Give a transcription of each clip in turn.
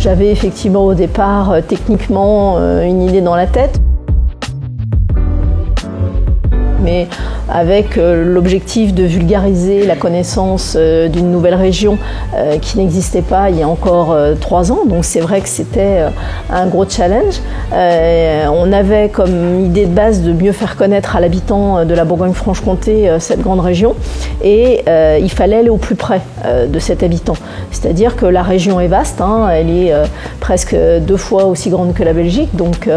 J'avais effectivement au départ techniquement une idée dans la tête, mais avec l'objectif de vulgariser la connaissance d'une nouvelle région qui n'existait pas il y a encore 3 ans. Donc c'est vrai que c'était un gros challenge. On avait comme idée de base de mieux faire connaître à l'habitant de la Bourgogne-Franche-Comté cette grande région, et il fallait aller au plus près de cet habitant. C'est-à-dire que la région est vaste, hein, elle est presque 2 fois aussi grande que la Belgique, donc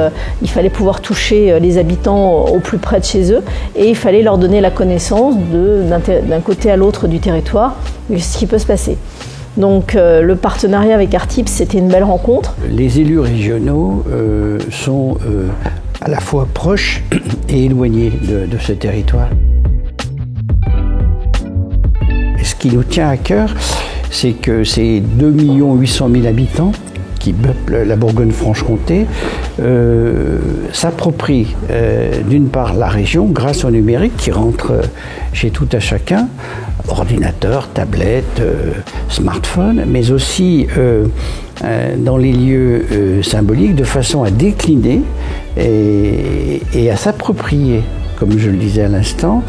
il fallait pouvoir toucher les habitants au plus près de chez eux, et il fallait leur donner la connaissance d'un côté à l'autre du territoire de ce qui peut se passer. Donc le partenariat avec Artip, c'était une belle rencontre. Les élus régionaux sont à la fois proches et éloignés de ce territoire. Et ce qui nous tient à cœur, c'est que ces 2 800 000 habitants qui peuplent la Bourgogne-Franche-Comté s'approprient d'une part la région grâce au numérique qui rentre chez tout à chacun, ordinateur, tablette, smartphone, mais aussi dans les lieux symboliques, de façon à décliner et à s'approprier, comme je le disais à l'instant,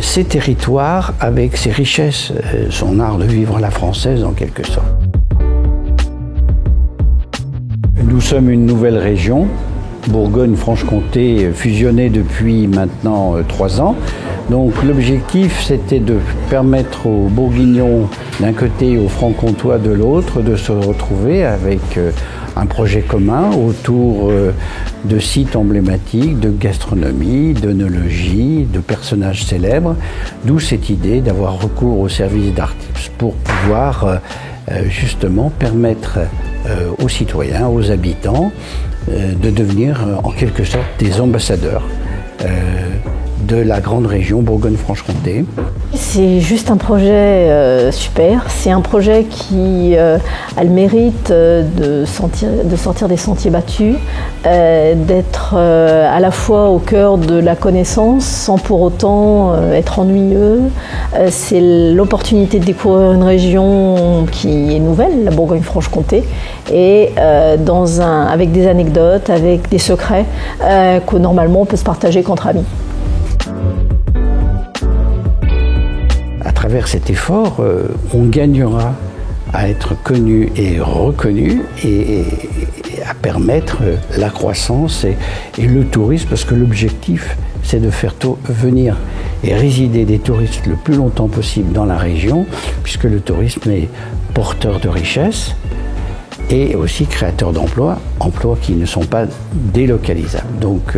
ces territoires avec ses richesses, son art de vivre à la française en quelque sorte. Nous sommes une nouvelle région, Bourgogne-Franche-Comté, fusionnée depuis maintenant 3 ans. Donc l'objectif, c'était de permettre aux Bourguignons d'un côté et aux Franc-Comtois de l'autre de se retrouver avec un projet commun autour de sites emblématiques, de gastronomie, d'œnologie, de personnages célèbres, d'où cette idée d'avoir recours au service d'Artip pour pouvoir justement permettre aux citoyens, aux habitants, de devenir en quelque sorte des ambassadeurs de la grande région Bourgogne-Franche-Comté. C'est juste un projet super, c'est un projet qui a le mérite de sortir des sentiers battus, d'être à la fois au cœur de la connaissance sans pour autant être ennuyeux. C'est l'opportunité de découvrir une région qui est nouvelle, la Bourgogne-Franche-Comté, et avec des anecdotes, avec des secrets que normalement on peut se partager qu'entre amis. À travers cet effort, on gagnera à être connu et reconnu et à permettre la croissance et le tourisme, parce que l'objectif, c'est de faire venir et résider des touristes le plus longtemps possible dans la région, puisque le tourisme est porteur de richesses et aussi créateur d'emplois, emplois qui ne sont pas délocalisables. Donc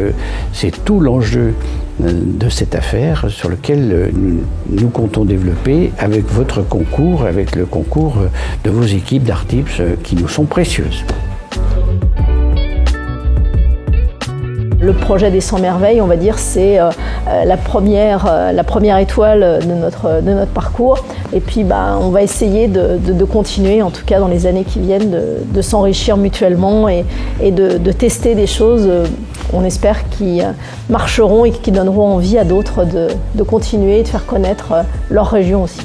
c'est tout l'enjeu de cette affaire sur lequel nous comptons développer avec votre concours, avec le concours de vos équipes d'Artip qui nous sont précieuses. Le projet des 100 merveilles, on va dire, c'est la première étoile de notre parcours. Et puis on va essayer de continuer, en tout cas dans les années qui viennent, de s'enrichir mutuellement et de tester des choses, on espère, qui marcheront et qui donneront envie à d'autres de continuer et de faire connaître leur région aussi.